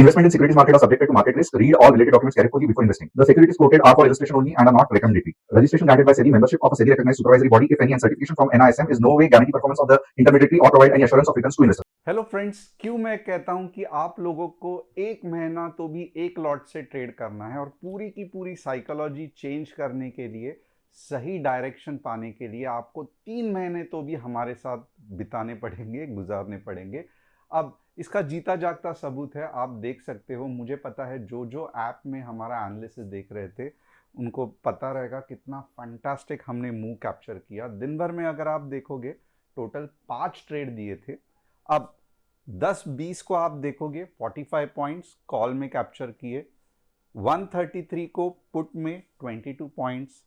Investment in securities market are subjected to market risk. Read all related documents carefully before investing. The securities quoted are for illustration only and are not recommendatory. Registration granted by SEBI. Membership of a SEBI recognized supervisory body, if any, and certification from NISM is no way guarantee performance of the intermediary or provide any assurance of returns to investors. Hello friends, क्यों मैं कहता हूं कि आप लोगों को एक महीना तो भी एक लॉट से ट्रेड करना है और पूरी की पूरी साइकोलॉजी चेंज करने के लिए, सही डायरेक्शन पाने के लिए आपको 3 महीने तो भी हमारे साथ बिताने पड़ेंगे, गुजारने पड़ेंगे। अब इसका जीता जागता सबूत है, आप देख सकते हो। मुझे पता है जो जो ऐप में हमारा एनालिसिस देख रहे थे उनको पता रहेगा कितना फैंटास्टिक हमने मूव कैप्चर किया। दिन भर में अगर आप देखोगे टोटल 5 ट्रेड दिए थे। अब 10-20 को आप देखोगे 45 पॉइंट्स कॉल में कैप्चर किए, 133 को पुट में 22 पॉइंट्स,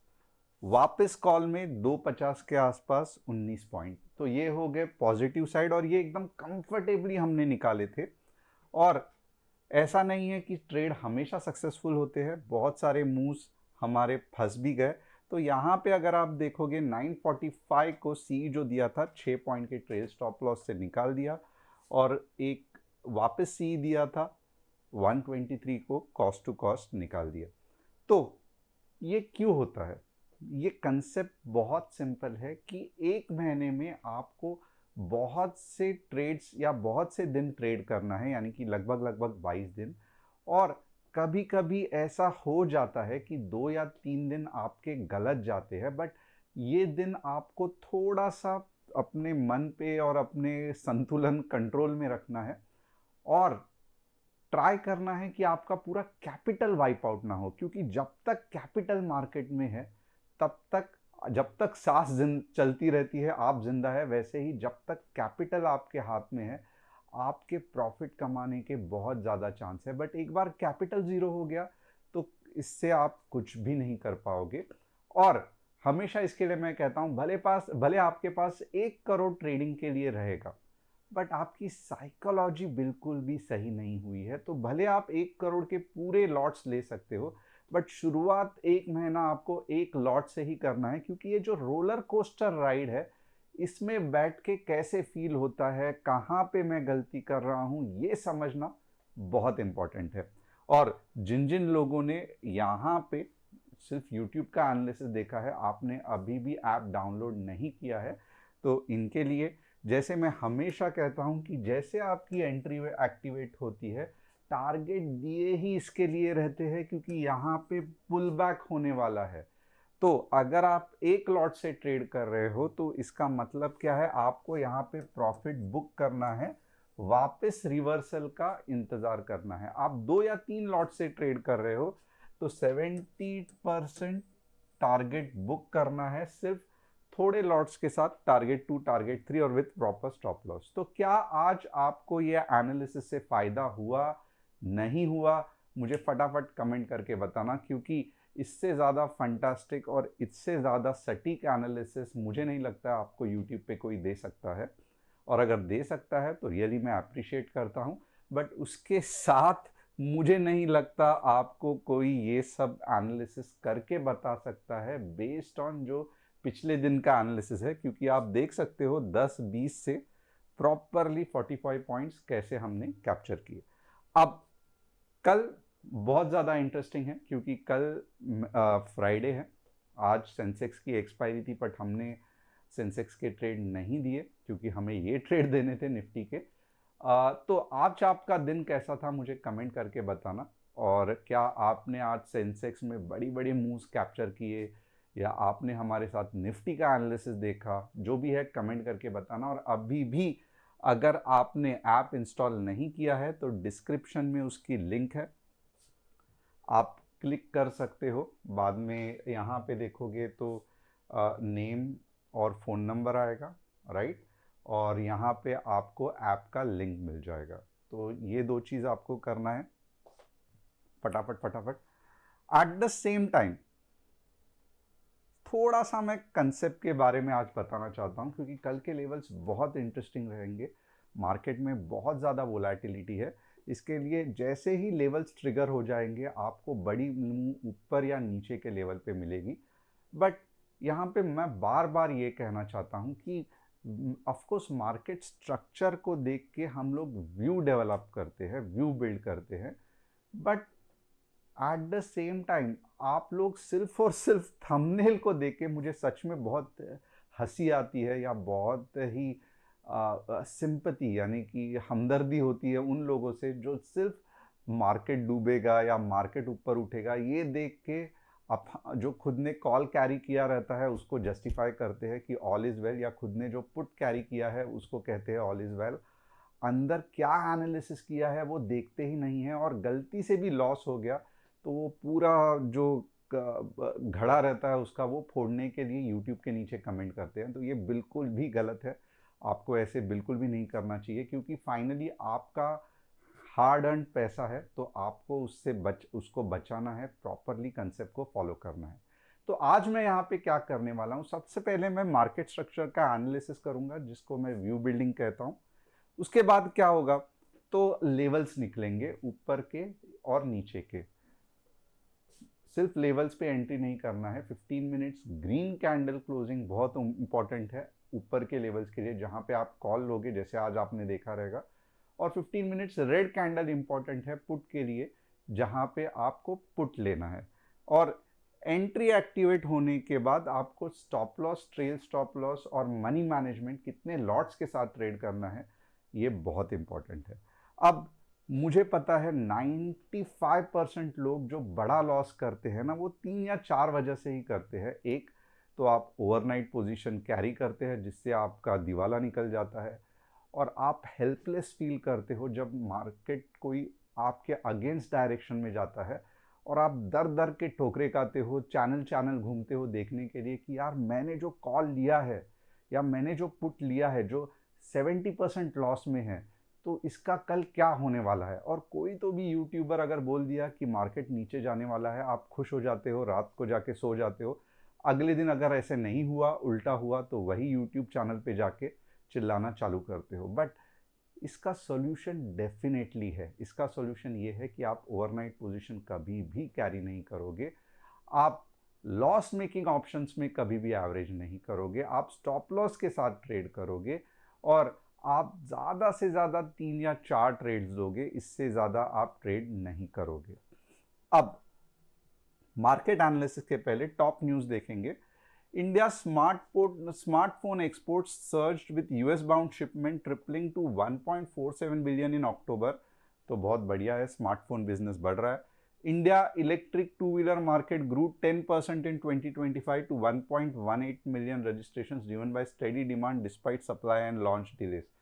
वापस कॉल में 250 के आसपास 19 पॉइंट। तो ये हो गए पॉजिटिव साइड और ये एकदम कंफर्टेबली हमने निकाले थे। और ऐसा नहीं है कि ट्रेड हमेशा सक्सेसफुल होते हैं, बहुत सारे मूव्स हमारे फंस भी गए। तो यहाँ पे अगर आप देखोगे 945 को सी जो दिया था 6 पॉइंट के ट्रेल स्टॉप लॉस से निकाल दिया और एक वापस सी दिया था 123 को कॉस्ट टू कॉस्ट निकाल दिया। तो ये क्यों होता है? ये कंसेप्ट बहुत सिंपल है कि एक महीने में आपको बहुत से ट्रेड्स या बहुत से दिन ट्रेड करना है, यानी कि लगभग 22 दिन। और कभी कभी ऐसा हो जाता है कि 2 या 3 दिन आपके गलत जाते हैं, बट ये दिन आपको थोड़ा सा अपने मन पे और अपने संतुलन कंट्रोल में रखना है और ट्राई करना है कि आपका पूरा कैपिटल वाइप आउट ना हो। क्योंकि जब तक कैपिटल मार्केट में है तब तक, जब तक सांस चलती रहती है, आप जिंदा है। वैसे ही जब तक कैपिटल आपके हाथ में है आपके प्रॉफिट कमाने के बहुत ज़्यादा चांस है। बट एक बार कैपिटल ज़ीरो हो गया तो इससे आप कुछ भी नहीं कर पाओगे। और हमेशा इसके लिए मैं कहता हूँ, भले आपके पास 1 करोड़ ट्रेडिंग के लिए रहेगा, बट आपकी साइकोलॉजी बिल्कुल भी सही नहीं हुई है तो भले आप 1 करोड़ के पूरे लॉट्स ले सकते हो, बट शुरुआत एक महीना आपको एक लॉट से ही करना है। क्योंकि ये जो रोलर कोस्टर राइड है, इसमें बैठ के कैसे फील होता है, कहाँ पे मैं गलती कर रहा हूँ, ये समझना बहुत इंपॉर्टेंट है। और जिन जिन लोगों ने यहाँ पे सिर्फ यूट्यूब का एनालिसिस देखा है, आपने अभी भी ऐप डाउनलोड नहीं किया है, तो इनके लिए जैसे मैं हमेशा कहता हूँ कि जैसे आपकी एंट्री एक्टिवेट होती है, टारगेट दिए ही इसके लिए रहते हैं क्योंकि यहाँ पे पुल बैक होने वाला है। तो अगर आप एक लॉट से ट्रेड कर रहे हो तो इसका मतलब क्या है, आपको यहाँ पे प्रॉफिट बुक करना है, वापस रिवर्सल का इंतजार करना है। आप 2 या 3 लॉट से ट्रेड कर रहे हो तो 70% टारगेट बुक करना है, सिर्फ थोड़े लॉट्स के साथ, टारगेट 2 टारगेट 3 और विथ प्रॉपर स्टॉप लॉस। तो क्या आज आपको यह एनालिसिस से फायदा हुआ, नहीं हुआ? मुझे फटाफट कमेंट करके बताना, क्योंकि इससे ज़्यादा फंटास्टिक और इससे ज़्यादा सटीक एनालिसिस मुझे नहीं लगता आपको यूट्यूब पे कोई दे सकता है। और अगर दे सकता है तो रियली मैं अप्रिशिएट करता हूँ, बट उसके साथ मुझे नहीं लगता आपको कोई ये सब एनालिसिस करके बता सकता है बेस्ड ऑन जो पिछले दिन का एनालिसिस है। क्योंकि आप देख सकते हो 10-20 से प्रॉपरली 45 पॉइंट्स कैसे हमने कैप्चर किए। अब कल बहुत ज़्यादा इंटरेस्टिंग है क्योंकि कल फ्राइडे है। आज सेंसेक्स की एक्सपायरी थी, बट हमने सेंसेक्स के ट्रेड नहीं दिए क्योंकि हमें ये ट्रेड देने थे निफ्टी के। तो आज आपका दिन कैसा था मुझे कमेंट करके बताना। और क्या आपने आज सेंसेक्स में बड़ी बड़ी मूव्स कैप्चर किए या आपने हमारे साथ निफ्टी का एनालिसिस देखा, जो भी है कमेंट करके बताना। और अभी भी अगर आपने ऐप इंस्टॉल नहीं किया है तो डिस्क्रिप्शन में उसकी लिंक है, आप क्लिक कर सकते हो। बाद में यहाँ पे देखोगे तो नेम और फ़ोन नंबर आएगा, राइट? और यहाँ पे आपको ऐप का लिंक मिल जाएगा। तो ये 2 चीज़ आपको करना है फटाफट फटाफट। एट द सेम टाइम थोड़ा सा मैं कंसेप्ट के बारे में आज बताना चाहता हूँ, क्योंकि कल के लेवल्स बहुत इंटरेस्टिंग रहेंगे। मार्केट में बहुत ज़्यादा वोलेटिलिटी है, इसके लिए जैसे ही लेवल्स ट्रिगर हो जाएंगे आपको बड़ी मूव ऊपर या नीचे के लेवल पे मिलेगी। बट यहाँ पे मैं बार बार ये कहना चाहता हूँ कि ऑफ कोर्स मार्केट स्ट्रक्चर को देख के हम लोग व्यू डेवलप करते हैं, व्यू बिल्ड करते हैं, but at the same time आप लोग सिर्फ और सिर्फ थंबनेल को देख के, मुझे सच में बहुत हंसी आती है या बहुत ही सिंपैथी यानी कि हमदर्दी होती है उन लोगों से जो सिर्फ मार्केट डूबेगा या मार्केट ऊपर उठेगा ये देख के अब जो खुद ने कॉल कैरी किया रहता है उसको जस्टिफाई करते हैं कि ऑल इज़ वेल, या खुद ने जो पुट कैरी किया है उसको कहते हैं ऑल इज़ वेल। अंदर क्या एनालिसिस किया है वो देखते ही नहीं है, और गलती से भी लॉस हो गया तो वो पूरा जो घड़ा रहता है उसका वो फोड़ने के लिए यूट्यूब के नीचे कमेंट करते हैं। तो ये बिल्कुल भी गलत है, आपको ऐसे बिल्कुल भी नहीं करना चाहिए, क्योंकि फाइनली आपका हार्ड अर्न पैसा है तो आपको उसको बचाना है, प्रॉपरली कंसेप्ट को फॉलो करना है। तो आज मैं यहाँ पे क्या करने वाला हूँ, सबसे पहले मैं मार्केट स्ट्रक्चर का एनालिसिस करूँगा जिसको मैं व्यू बिल्डिंग कहता हूँ। उसके बाद क्या होगा, तो लेवल्स निकलेंगे ऊपर के और नीचे के। सिर्फ लेवल्स पे एंट्री नहीं करना है, 15 मिनट्स ग्रीन कैंडल क्लोजिंग बहुत इंपॉर्टेंट है ऊपर के लेवल्स के लिए जहाँ पे आप कॉल लोगे, जैसे आज आपने देखा रहेगा। और 15 मिनट्स रेड कैंडल इंपॉर्टेंट है पुट के लिए, जहाँ पे आपको पुट लेना है। और एंट्री एक्टिवेट होने के बाद आपको stop loss, trail stop loss और मनी मैनेजमेंट कितने लॉट्स के साथ ट्रेड करना है, ये बहुत इंपॉर्टेंट है। अब मुझे पता है 95% लोग जो बड़ा लॉस करते हैं ना, वो 3 या 4 वजह से ही करते हैं। एक तो आप ओवरनाइट पोजीशन कैरी करते हैं जिससे आपका दिवाला निकल जाता है, और आप हेल्पलेस फील करते हो जब मार्केट कोई आपके अगेंस्ट डायरेक्शन में जाता है और आप दर दर के ठोकरे खाते हो, चैनल चैनल घूमते हो देखने के लिए कि यार मैंने जो कॉल लिया है या मैंने जो पुट लिया है जो 70% लॉस में है, तो इसका कल क्या होने वाला है। और कोई तो भी यूट्यूबर अगर बोल दिया कि मार्केट नीचे जाने वाला है, आप खुश हो जाते हो, रात को जाके सो जाते हो। अगले दिन अगर ऐसे नहीं हुआ, उल्टा हुआ, तो वही यूट्यूब चैनल पे जाके चिल्लाना चालू करते हो। बट इसका सॉल्यूशन डेफिनेटली है। इसका सॉल्यूशन ये है कि आप ओवरनाइट पोजीशन कभी भी कैरी नहीं करोगे, आप लॉस मेकिंग ऑप्शंस में कभी भी एवरेज नहीं करोगे, आप स्टॉप लॉस के साथ ट्रेड करोगे, और आप ज़्यादा से ज़्यादा 3 या 4 ट्रेड्स दोगे, इससे ज़्यादा आप ट्रेड नहीं करोगे। अब मार्केट एनालिसिस के पहले टॉप न्यूज़ देखेंगे। India smartphone exports surged with US bound shipment tripling to 1.47 billion in October. तो बहुत बढ़िया है, स्मार्टफोन बिजनेस बढ़ रहा है। India electric two wheeler market grew 10% in 2025 to 1.18 million registrations driven by steady demand despite supply and launch delays।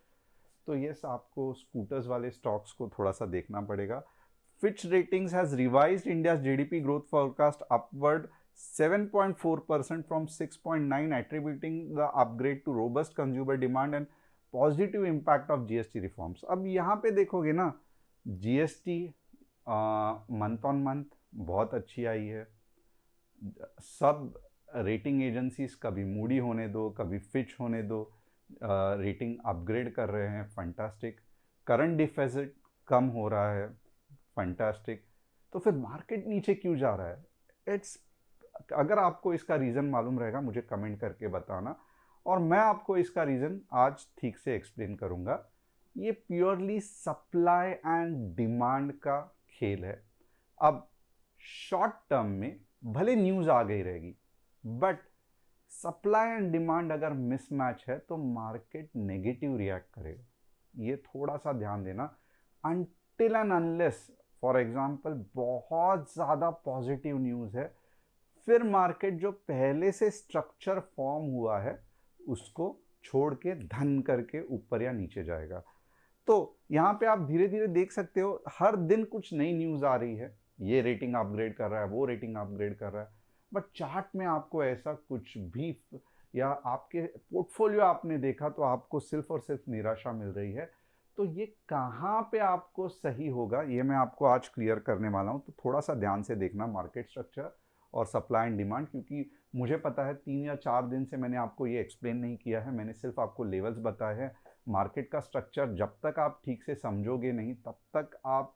तो yes, आपको scooters वाले स्टॉक्स को थोड़ा सा देखना पड़ेगा। Fitch ratings has revised India's GDP growth forecast upward 7.4% from 6.9, attributing the upgrade to robust consumer demand and positive impact of GST reforms। अब यहाँ पे देखोगे ना, GST मंथ ऑन मंथ बहुत अच्छी आई है। सब रेटिंग एजेंसीज, कभी मूडी होने दो, कभी फिच होने दो, रेटिंग अपग्रेड कर रहे हैं, फंटास्टिक। करंट डिफिसिट कम हो रहा है, फंटास्टिक। तो फिर मार्केट नीचे क्यों जा रहा है? इट्स, अगर आपको इसका रीज़न मालूम रहेगा मुझे कमेंट करके बताना, और मैं आपको इसका रीज़न आज ठीक से एक्सप्लेन करूँगा। ये प्योरली सप्लाई एंड डिमांड का खेल है। अब शॉर्ट टर्म में भले न्यूज़ आ गई रहेगी, बट सप्लाई एंड डिमांड अगर मिसमैच है तो मार्केट नेगेटिव रिएक्ट करेगा, ये थोड़ा सा ध्यान देना। Until and unless for example बहुत ज़्यादा पॉजिटिव न्यूज़ है, फिर मार्केट जो पहले से स्ट्रक्चर फॉर्म हुआ है उसको छोड़ के धन करके ऊपर या नीचे जाएगा। तो यहाँ पे आप धीरे धीरे देख सकते हो, हर दिन कुछ नई न्यूज़ आ रही है, ये रेटिंग अपग्रेड कर रहा है, वो रेटिंग अपग्रेड कर रहा है, बट चार्ट में आपको ऐसा कुछ भी, या आपके पोर्टफोलियो आपने देखा तो आपको सिर्फ और सिर्फ निराशा मिल रही है। तो ये कहाँ पे आपको सही होगा ये मैं आपको आज क्लियर करने वाला हूँ। तो थोड़ा सा ध्यान से देखना मार्केट स्ट्रक्चर और सप्लाई एंड डिमांड, क्योंकि मुझे पता है 3 या 4 दिन से मैंने आपको ये एक्सप्लेन नहीं किया है, मैंने सिर्फ आपको लेवल्स बताए हैं। मार्केट का स्ट्रक्चर जब तक आप ठीक से समझोगे नहीं, तब तक आप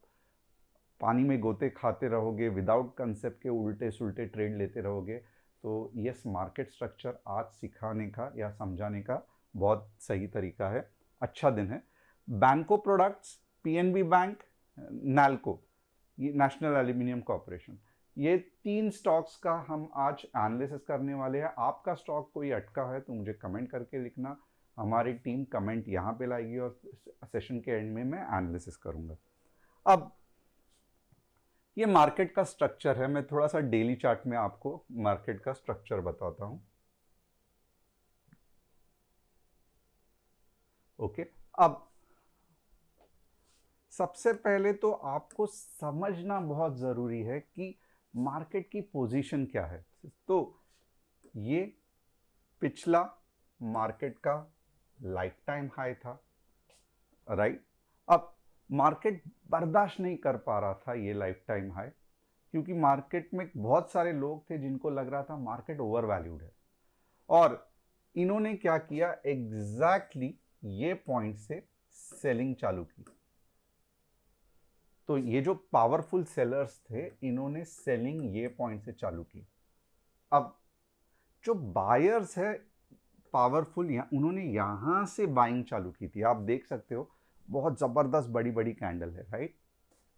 पानी में गोते खाते रहोगे, विदाउट कंसेप्ट के उल्टे सुल्टे ट्रेड लेते रहोगे। तो यस, मार्केट स्ट्रक्चर आज सिखाने का या समझाने का बहुत सही तरीका है, अच्छा दिन है। बैंको प्रोडक्ट्स, पीएनबी बैंक, नाल्को, ये नेशनल एल्यूमिनियम कॉरपोरेशन, ये 3 स्टॉक्स का हम आज एनालिसिस करने वाले हैं। आपका स्टॉक कोई अटका है तो मुझे कमेंट करके लिखना, हमारी टीम कमेंट यहाँ पे लाएगी और सेशन के एंड में मैं एनालिसिस करूँगा। अब ये मार्केट का स्ट्रक्चर है, मैं थोड़ा सा डेली चार्ट में आपको मार्केट का स्ट्रक्चर बताता हूँ। ओके, अब सबसे पहले तो आपको समझना बहुत ज़रूरी है कि मार्केट की पोजीशन क्या है। तो ये पिछला मार्केट का लाइफ टाइम हाई था, राइट। अब मार्केट बर्दाश्त नहीं कर पा रहा था ये लाइफ टाइम हाई, क्योंकि मार्केट में बहुत सारे लोग थे जिनको लग रहा था मार्केट ओवर वैल्यूड है, और इन्होंने क्या किया, एग्जैक्टली ये पॉइंट से सेलिंग चालू की। तो ये जो पावरफुल सेलर्स थे, इन्होंने सेलिंग ये पॉइंट से चालू की। अब जो बायर्स है पावरफुल, उन्होंने यहां से बाइंग चालू की थी। आप देख सकते हो बहुत जबरदस्त बड़ी बड़ी कैंडल है, राइट।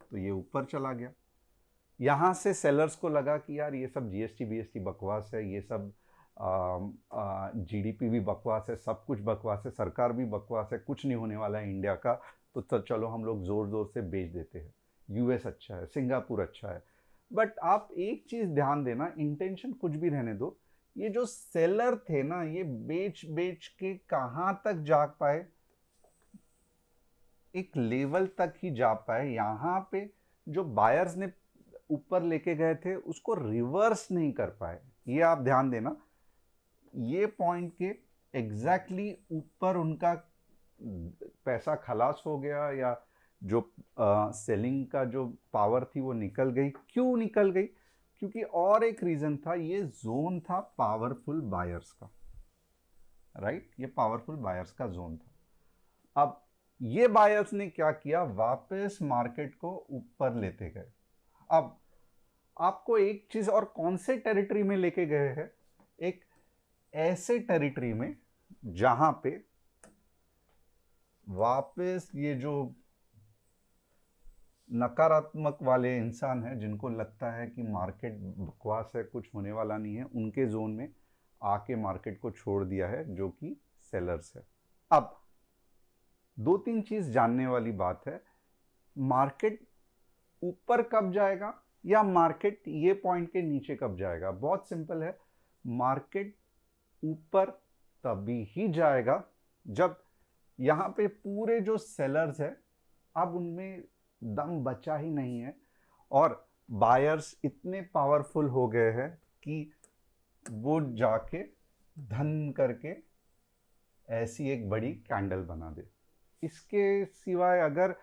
तो ये ऊपर चला गया, यहां से सेलर्स को लगा कि यार ये सब जीएसटी बीएसटी बकवास है, ये सब जीडीपी भी बकवास है, सब कुछ बकवास है, सरकार भी बकवास है, कुछ नहीं होने वाला है इंडिया का, तो चलो हम लोग जोर जोर से बेच देते हैं। यूएस अच्छा है, सिंगापुर अच्छा है। बट आप एक चीज ध्यान देना, इंटेंशन कुछ भी रहने दो, ये जो सेलर थे ना, ये बेच बेच के कहां तक जा पाए, एक लेवल तक ही जा पाए। यहां पे जो बायर्स ने ऊपर लेके गए थे उसको रिवर्स नहीं कर पाए। ये आप ध्यान देना, ये पॉइंट के एग्जैक्टली ऊपर उनका पैसा खलास हो गया, या जो सेलिंग का जो पावर थी वो निकल गई। क्यों निकल गई? क्योंकि और एक रीजन था, ये जोन था पावरफुल बायर्स का, राइट। ये पावरफुल बायर्स का जोन था। अब ये बायर्स ने क्या किया, वापस मार्केट को ऊपर लेते गए। अब आपको एक चीज और, कौन से टेरिटरी में लेके गए हैं, एक ऐसे टेरिटरी में जहां पे वापस ये जो नकारात्मक वाले इंसान हैं, जिनको लगता है कि मार्केट बकवास है, कुछ होने वाला नहीं है, उनके जोन में आके मार्केट को छोड़ दिया है, जो कि सेलर्स है। अब 2-3 चीज जानने वाली बात है, मार्केट ऊपर कब जाएगा या मार्केट ये पॉइंट के नीचे कब जाएगा। बहुत सिंपल है, मार्केट ऊपर तभी ही जाएगा जब यहां पे पूरे जो सेलर्स है, अब उनमें दम बचा ही नहीं है, और बायर्स इतने पावरफुल हो गए हैं कि वो जाके धन करके ऐसी एक बड़ी कैंडल बना दे। इसके सिवाय अगर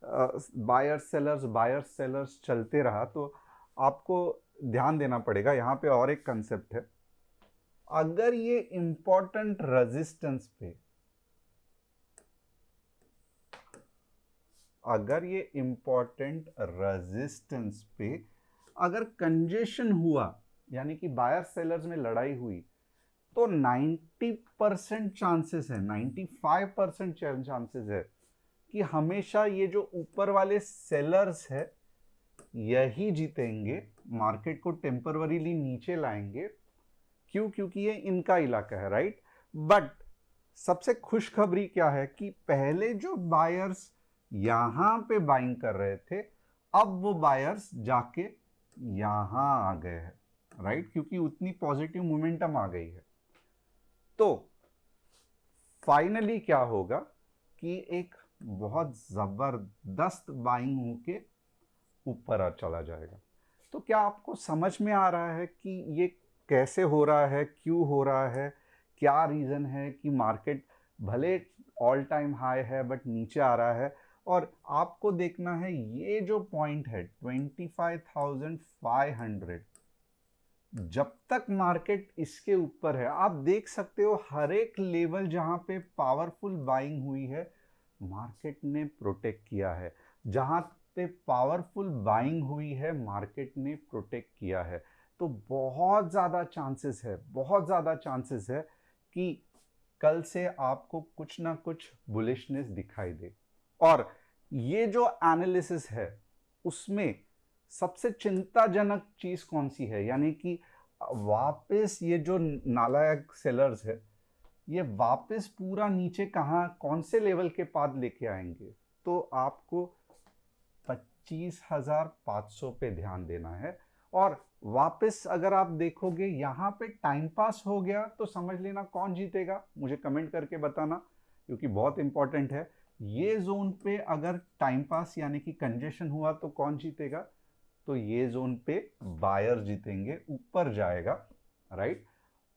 बायर्स सेलर्स चलते रहा तो आपको ध्यान देना पड़ेगा। यहां पे और एक कंसेप्ट है, अगर ये इंपॉर्टेंट रेजिस्टेंस पे, अगर ये इंपॉर्टेंट रेजिस्टेंस पे अगर कंजेशन हुआ, यानी कि बायर सेलर्स में लड़ाई हुई, तो 90% चांसेस है, 95% चांसेस है कि हमेशा ये जो ऊपर वाले सेलर्स है यही जीतेंगे, मार्केट को टेम्पररीली नीचे लाएंगे। क्यों? क्योंकि ये इनका इलाका है, राइट। बट सबसे खुशखबरी क्या है कि पहले जो बायर्स यहां पे बाइंग कर रहे थे, अब वो बायर्स जाके यहां आ गए हैं, राइट, क्योंकि उतनी पॉजिटिव मोमेंटम आ गई है। तो फाइनली क्या होगा कि एक बहुत जबरदस्त बाइंग होके ऊपर चला जाएगा। तो क्या आपको समझ में आ रहा है कि ये कैसे हो रहा है, क्यों हो रहा है, क्या रीजन है कि मार्केट भले ऑल टाइम हाई है बट नीचे आ रहा है। और आपको देखना है ये जो पॉइंट है 25,500, जब तक मार्केट इसके ऊपर है, आप देख सकते हो हर एक लेवल जहां पे पावरफुल बाइंग हुई है मार्केट ने प्रोटेक्ट किया है, जहां पे पावरफुल बाइंग हुई है मार्केट ने प्रोटेक्ट किया है। तो बहुत ज़्यादा चांसेस है, बहुत ज़्यादा चांसेस है कि कल से आपको कुछ ना कुछ बुलिशनेस दिखाई दे। और ये जो एनालिसिस है उसमें सबसे चिंताजनक चीज कौन सी है, यानी कि वापस ये जो नालायक सेलर्स है ये वापस पूरा नीचे कहाँ कौन से लेवल के पास लेके आएंगे। तो आपको 25,500 पे ध्यान देना है। और वापस अगर आप देखोगे यहाँ पे टाइम पास हो गया तो समझ लेना कौन जीतेगा, मुझे कमेंट करके बताना क्योंकि बहुत इंपॉर्टेंट है। ये जोन पे अगर टाइम पास यानी कि कंजेशन हुआ तो कौन जीतेगा, तो ये जोन पे बायर जीतेंगे, ऊपर जाएगा, राइट।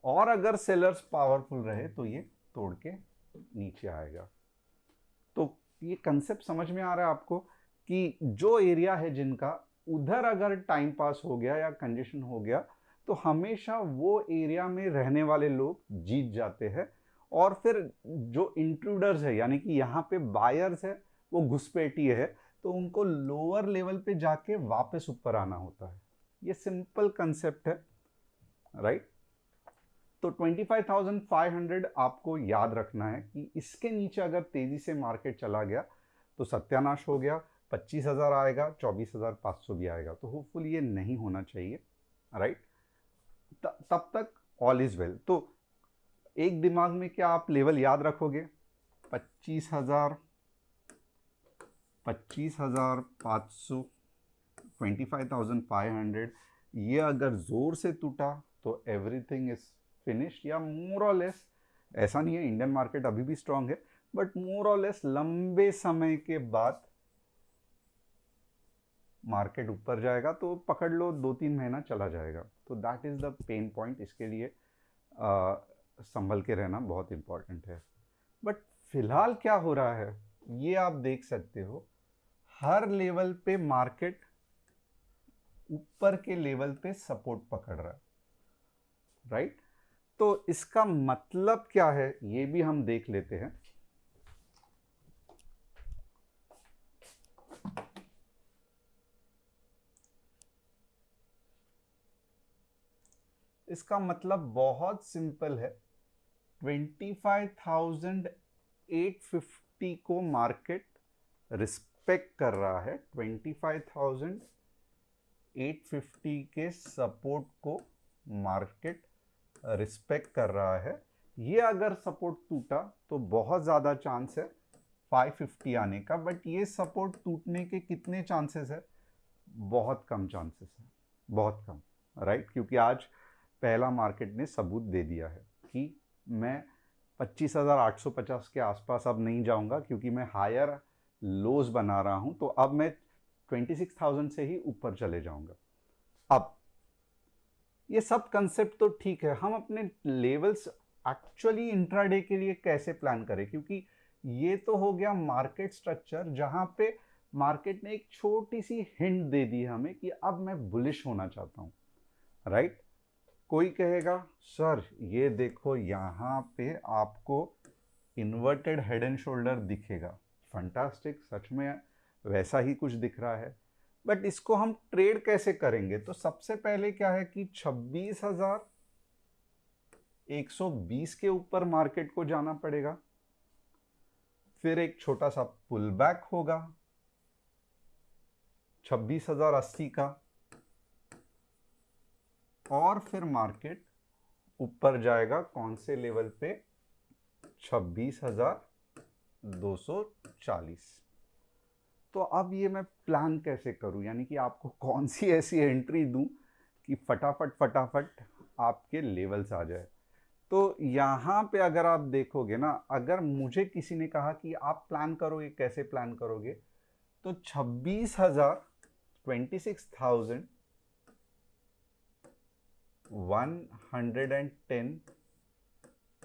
और अगर सेलर्स पावरफुल रहे तो ये तोड़ के नीचे आएगा। तो ये कंसेप्ट समझ में आ रहा है आपको कि जो एरिया है जिनका उधर अगर टाइम पास हो गया या कंजेशन हो गया तो हमेशा वो एरिया में रहने वाले लोग जीत जाते हैं। और फिर जो इंट्रूडर्स है यानी कि यहाँ पे बायर्स है वो घुसपैठी है, तो उनको लोअर लेवल पे जाके वापस ऊपर आना होता है। ये सिंपल कंसेप्ट है, राइट। तो 25,500 आपको याद रखना है कि इसके नीचे अगर तेजी से मार्केट चला गया तो सत्यानाश हो गया, 25,000 आएगा, 24,500 भी आएगा। तो होपफुली ये नहीं होना चाहिए, राइट। तब तक ऑल इज वेल। तो एक दिमाग में क्या आप लेवल याद रखोगे, 25,000, 25,500, 25,500। ये अगर जोर से टूटा तो एवरीथिंग इज फिनिश्ड, या मोर और लेस, ऐसा नहीं है इंडियन मार्केट अभी भी स्ट्रांग है, बट मोर और लेस लंबे समय के बाद मार्केट ऊपर जाएगा तो पकड़ लो 2-3 महीना चला जाएगा। तो that is the pain point, इसके लिए संभल के रहना बहुत इंपॉर्टेंट है। बट फिलहाल क्या हो रहा है ये आप देख सकते हो, हर लेवल पे मार्केट ऊपर के लेवल पे सपोर्ट पकड़ रहा है, राइट। तो इसका मतलब क्या है ये भी हम देख लेते हैं। इसका मतलब बहुत सिंपल है, 25,850 को मार्केट रिस्पेक्ट कर रहा है, 25,850 के सपोर्ट को मार्केट रिस्पेक्ट कर रहा है। ये अगर सपोर्ट टूटा तो बहुत ज़्यादा चांस है 550 आने का, बट ये सपोर्ट टूटने के कितने चांसेस है, बहुत कम चांसेस है, बहुत कम, राइट। क्योंकि आज पहला मार्केट ने सबूत दे दिया है कि मैं 25,850 के आसपास अब नहीं जाऊंगा, क्योंकि मैं हायर लोज बना रहा हूं, तो अब मैं 26,000 से ही ऊपर चले जाऊंगा। अब ये सब कंसेप्ट तो ठीक है, हम अपने लेवल्स एक्चुअली इंट्राडे के लिए कैसे प्लान करें, क्योंकि ये तो हो गया मार्केट स्ट्रक्चर जहां पे मार्केट ने एक छोटी सी हिंट दे दी हमें कि अब मैं बुलिश होना चाहता हूं, राइट। कोई कहेगा सर ये देखो यहाँ पे आपको इन्वर्टेड हेड एंड शोल्डर दिखेगा, फंटास्टिक, सच में वैसा ही कुछ दिख रहा है, बट इसको हम ट्रेड कैसे करेंगे। तो सबसे पहले क्या है कि 26,120 के ऊपर मार्केट को जाना पड़ेगा, फिर एक छोटा सा पुल बैक होगा 26,080 का, और फिर मार्केट ऊपर जाएगा कौन से लेवल पे, 26,240। तो अब ये मैं प्लान कैसे करूं, यानी कि आपको कौन सी ऐसी एंट्री दूं कि फटाफट फटाफट आपके लेवल्स आ जाए। तो यहाँ पे अगर आप देखोगे ना, अगर मुझे किसी ने कहा कि आप प्लान करोगे, कैसे प्लान करोगे, तो 26,000, 26,110,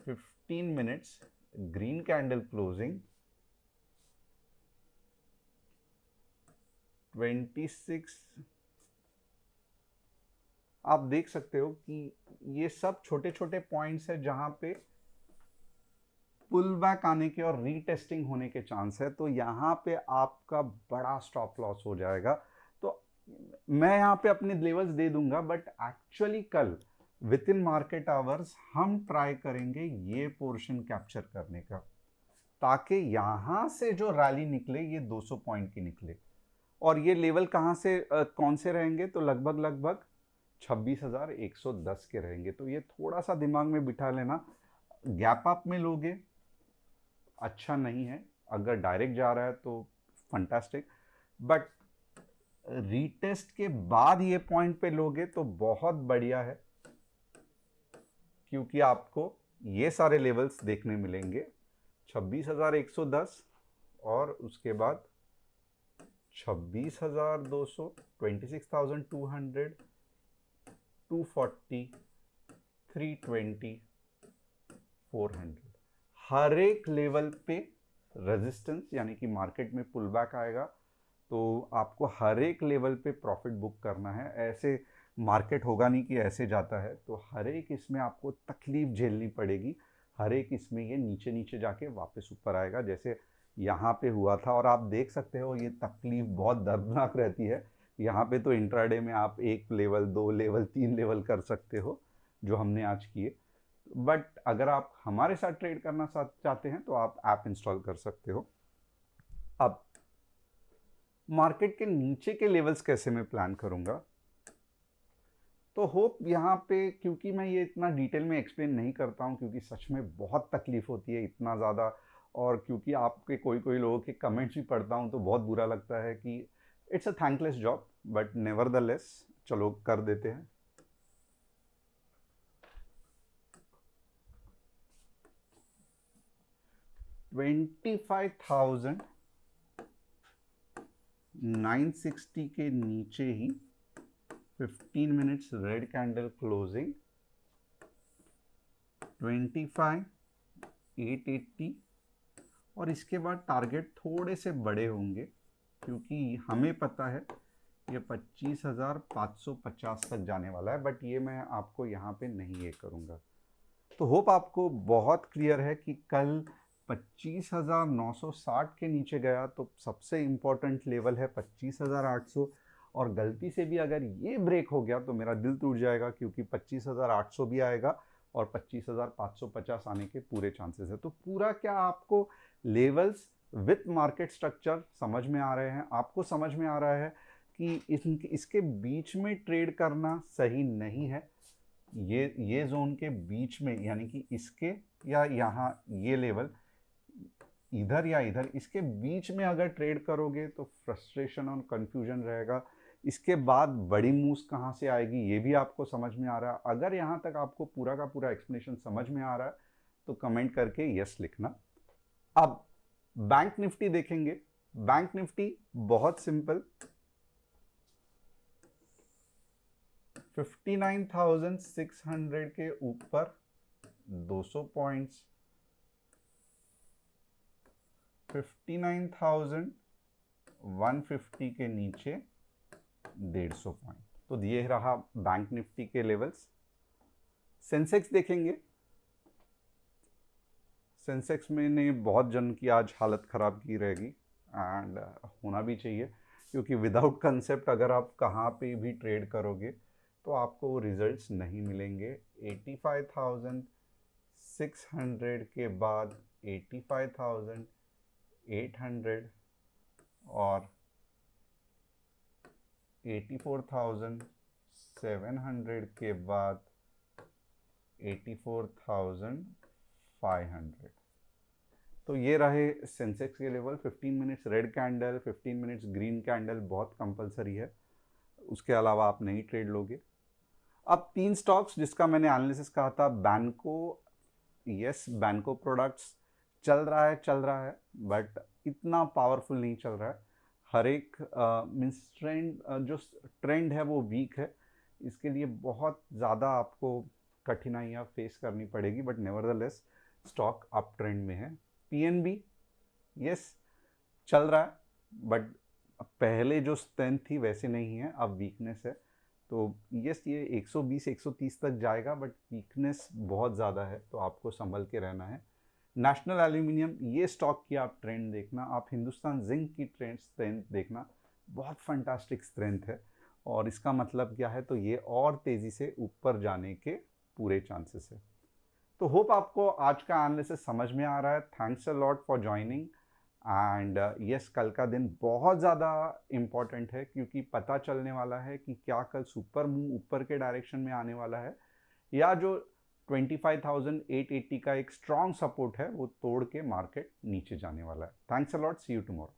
15 मिनट्स ग्रीन कैंडल क्लोजिंग, 26, आप देख सकते हो कि ये सब छोटे छोटे पॉइंट्स है जहां पे पुल बैक आने के और रीटेस्टिंग होने के चांस है। तो यहाँ पे आपका बड़ा स्टॉप लॉस हो जाएगा। तो मैं यहाँ पे अपने लेवल्स दे दूंगा, बट एक्चुअली कल विद इन मार्केट आवर्स हम ट्राई करेंगे ये पोर्शन कैप्चर करने का, ताकि यहाँ से जो रैली निकले ये 200 पॉइंट की निकले। और ये लेवल कहाँ से कौन से रहेंगे, तो लगभग 26,110 के रहेंगे। तो ये थोड़ा सा दिमाग में बिठा लेना। गैप अप में लोगे अच्छा नहीं है, अगर डायरेक्ट जा रहा है तो फंटास्टिक, बट रीटेस्ट के बाद ये पॉइंट पे लोगे तो बहुत बढ़िया है, क्योंकि आपको ये सारे लेवल्स देखने मिलेंगे 26,110 और उसके बाद 26,200, 26,200, 240, 320, 400। हर एक लेवल पे रेजिस्टेंस यानी कि मार्केट में पुल बैक आएगा, तो आपको हर एक लेवल पे प्रॉफिट बुक करना है। ऐसे मार्केट होगा नहीं कि ऐसे जाता है, तो हर एक इसमें आपको तकलीफ झेलनी पड़ेगी। हर एक इसमें ये नीचे नीचे जाके वापस ऊपर आएगा, जैसे यहाँ पे हुआ था। और आप देख सकते हो ये तकलीफ बहुत दर्दनाक रहती है। यहाँ पे तो इंट्राडे में आप 1 लेवल, 2 लेवल, 3 लेवल कर सकते हो, जो हमने आज किए। बट अगर आप हमारे साथ ट्रेड करना चाहते हैं तो आप ऐप इंस्टॉल कर सकते हो। अब मार्केट के नीचे के लेवल्स कैसे मैं प्लान करूंगा, तो होप यहाँ पे, क्योंकि मैं ये इतना डिटेल में एक्सप्लेन नहीं करता हूँ क्योंकि सच में बहुत तकलीफ होती है इतना ज़्यादा, और क्योंकि आपके कोई लोगों के कमेंट्स भी पढ़ता हूँ तो बहुत बुरा लगता है कि it's a thankless job, but nevertheless चलो कर देते हैं। $25,960 के नीचे ही 15 मिनट्स रेड कैंडल क्लोजिंग, 25,880, और इसके बाद टारगेट थोड़े से बड़े होंगे क्योंकि हमें पता है ये 25,550 तक जाने वाला है, बट ये मैं आपको यहाँ पे नहीं ये करूँगा। तो होप आपको बहुत क्लियर है कि कल 25,960 के नीचे गया तो सबसे इम्पोर्टेंट लेवल है 25,800, और गलती से भी अगर ये ब्रेक हो गया तो मेरा दिल टूट जाएगा, क्योंकि 25,800 भी आएगा और 25,550 आने के पूरे चांसेस है। तो पूरा क्या आपको लेवल्स विथ मार्केट स्ट्रक्चर समझ में आ रहे हैं, आपको समझ में आ रहा है कि इसके बीच में ट्रेड करना सही नहीं है। ये जोन के बीच में, यानी कि इसके या यहाँ ये लेवल इधर या इधर, इसके बीच में अगर ट्रेड करोगे तो फ्रस्ट्रेशन और कंफ्यूजन रहेगा। इसके बाद बड़ी मूव्स कहाँ से आएगी ये भी आपको समझ में आ रहा है। अगर यहाँ तक आपको पूरा का पूरा एक्सप्लेनेशन समझ में आ रहा है तो कमेंट करके यस लिखना। अब बैंक निफ्टी देखेंगे। बैंक निफ्टी बहुत सिंपल, 59,600 के ऊपर 200 पॉइंट्स, 59,150 के नीचे 150 पॉइंट। तो ये रहा बैंक निफ्टी के लेवल्स। सेंसेक्स देखेंगे। सेंसेक्स में ने बहुत जन की आज हालत ख़राब की रहेगी, एंड होना भी चाहिए, क्योंकि विदाउट कंसेप्ट अगर आप कहाँ पे भी ट्रेड करोगे तो आपको रिजल्ट्स नहीं मिलेंगे। 85,600 के बाद 85,800 और 84,700 के बाद 84,500। तो ये रहे सेंसेक्स के level. 15 minutes red candle, 15 minutes green candle बहुत कंपलसरी है, उसके अलावा आप नहीं ट्रेड लोगे। अब 3 स्टॉक्स जिसका मैंने एनालिसिस कहा था, बैंको, यस बैंको प्रोडक्ट्स चल रहा है बट इतना पावरफुल नहीं चल रहा है। हर एक मीन्स जो ट्रेंड है वो वीक है, इसके लिए बहुत ज़्यादा आपको कठिनाइयाँ फेस करनी पड़ेगी, but nevertheless stock up trend में है। पीएनबी यस चल रहा है, बट पहले जो स्ट्रेंथ थी वैसे नहीं है, अब वीकनेस है। तो यस ये 120-130 तक जाएगा, बट वीकनेस बहुत ज़्यादा है, तो आपको संभल के रहना है। नेशनल एल्यूमिनियम, ये स्टॉक की आप ट्रेंड देखना। आप हिंदुस्तान जिंक की ट्रेंड स्ट्रेंथ देखना, बहुत फंटास्टिक स्ट्रेंथ है, और इसका मतलब क्या है, तो ये और तेज़ी से ऊपर जाने के पूरे चांसेस है। तो होप आपको आज का एनालिसिस समझ में आ रहा है। Thanks a lot for joining and yes, कल का दिन बहुत ज़्यादा इम्पॉर्टेंट है क्योंकि पता चलने वाला है कि क्या कल सुपर मूव ऊपर के डायरेक्शन में आने वाला है या जो 25,880 का एक स्ट्रॉन्ग सपोर्ट है वो तोड़ के मार्केट नीचे जाने वाला है। Thanks a lot, see you tomorrow.